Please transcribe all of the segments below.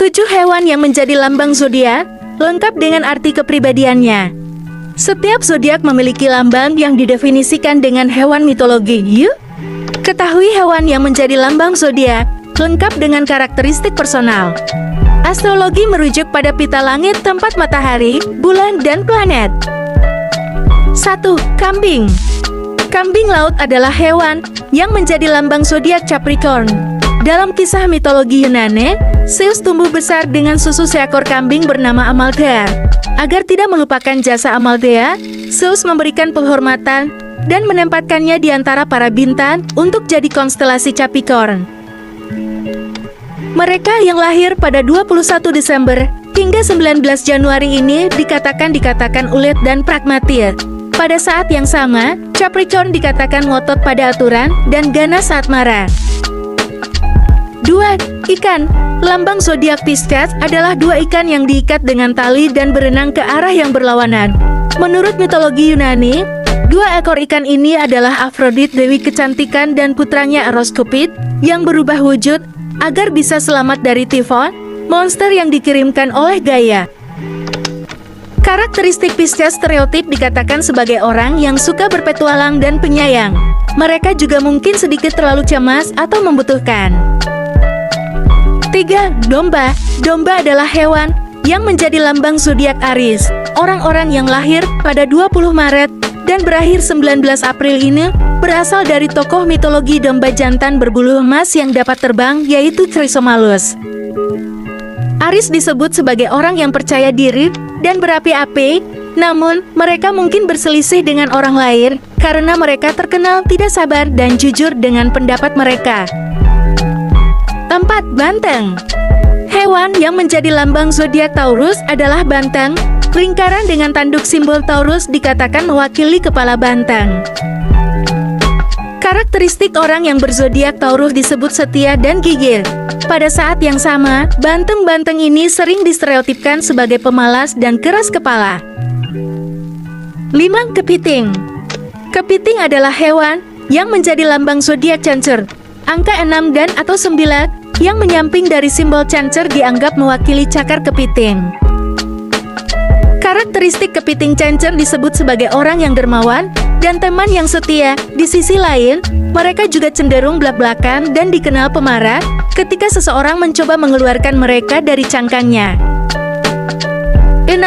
7 hewan yang menjadi lambang zodiak, lengkap dengan arti kepribadiannya. Setiap zodiak memiliki lambang yang didefinisikan dengan hewan mitologi. Yuk, ketahui hewan yang menjadi lambang zodiak, lengkap dengan karakteristik personal. Astrologi merujuk pada pita langit tempat matahari, bulan, dan planet. 1. Kambing. Kambing laut adalah hewan yang menjadi lambang zodiak Capricorn. Dalam kisah mitologi Yunani, Zeus tumbuh besar dengan susu seekor kambing bernama Amalthea. Agar tidak melupakan jasa Amalthea, Zeus memberikan penghormatan dan menempatkannya di antara para bintang untuk jadi konstelasi Capricorn. Mereka yang lahir pada 21 Desember hingga 19 Januari ini dikatakan ulet dan pragmatis. Pada saat yang sama, Capricorn dikatakan ngotot pada aturan dan ganas saat marah. 2. Ikan. Lambang zodiak Pisces adalah 2 ikan yang diikat dengan tali dan berenang ke arah yang berlawanan. Menurut mitologi Yunani, 2 ekor ikan ini adalah Aphrodite, dewi kecantikan, dan putranya Eros Cupid yang berubah wujud agar bisa selamat dari Typhon, monster yang dikirimkan oleh Gaia. Karakteristik Pisces stereotip dikatakan sebagai orang yang suka berpetualang dan penyayang. Mereka juga mungkin sedikit terlalu cemas atau membutuhkan. 3. Domba. Domba adalah hewan yang menjadi lambang zodiak Aries. Orang-orang yang lahir pada 20 Maret dan berakhir 19 April ini berasal dari tokoh mitologi domba jantan berbulu emas yang dapat terbang, yaitu Chrysomalus. Aries disebut sebagai orang yang percaya diri dan berapi-api, namun mereka mungkin berselisih dengan orang lain karena mereka terkenal tidak sabar dan jujur dengan pendapat mereka. 4. Banteng. Hewan yang menjadi lambang zodiak Taurus adalah banteng. Lingkaran dengan tanduk simbol Taurus dikatakan mewakili kepala banteng. Karakteristik orang yang berzodiak Taurus disebut setia dan gigih. Pada saat yang sama, banteng-banteng ini sering distereotipkan sebagai pemalas dan keras kepala. 5. Kepiting. Kepiting adalah hewan yang menjadi lambang zodiak Cancer. Angka 6 dan atau 9 yang menyamping dari simbol Cancer dianggap mewakili cakar kepiting. Karakteristik kepiting Cancer disebut sebagai orang yang dermawan dan teman yang setia. Di sisi lain, mereka juga cenderung blak-blakan dan dikenal pemarah ketika seseorang mencoba mengeluarkan mereka dari cangkangnya. 6.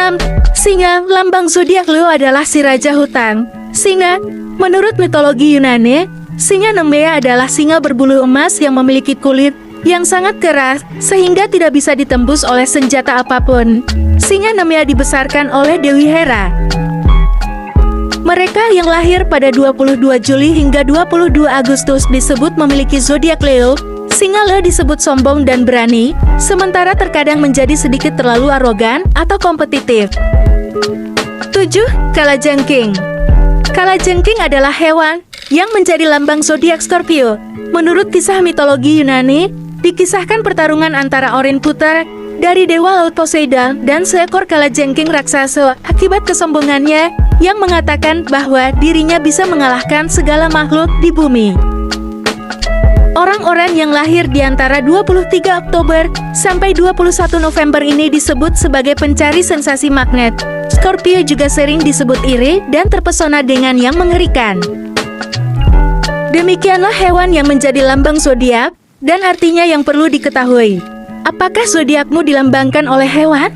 Singa. Lambang zodiak Leo adalah si raja hutan. Singa. Menurut mitologi Yunani, singa Nemea adalah singa berbulu emas yang memiliki kulit yang sangat keras sehingga tidak bisa ditembus oleh senjata apapun. Singa Nemea dibesarkan oleh Dewi Hera. Mereka yang lahir pada 22 Juli hingga 22 Agustus disebut memiliki zodiak Leo. Singa Leo disebut sombong dan berani, sementara terkadang menjadi sedikit terlalu arogan atau kompetitif. 7. Kalajengking. Kalajengking adalah hewan yang menjadi lambang zodiak Scorpio. Menurut kisah mitologi Yunani, dikisahkan pertarungan antara Orin Putra dari dewa laut Poseidon dan seekor kalajengking raksasa akibat kesombongannya yang mengatakan bahwa dirinya bisa mengalahkan segala makhluk di bumi. Orang-orang yang lahir di antara 23 Oktober sampai 21 November ini disebut sebagai pencari sensasi magnet. Scorpio juga sering disebut iri dan terpesona dengan yang mengerikan. Demikianlah hewan yang menjadi lambang zodiak dan artinya yang perlu diketahui. Apakah zodiakmu dilambangkan oleh hewan?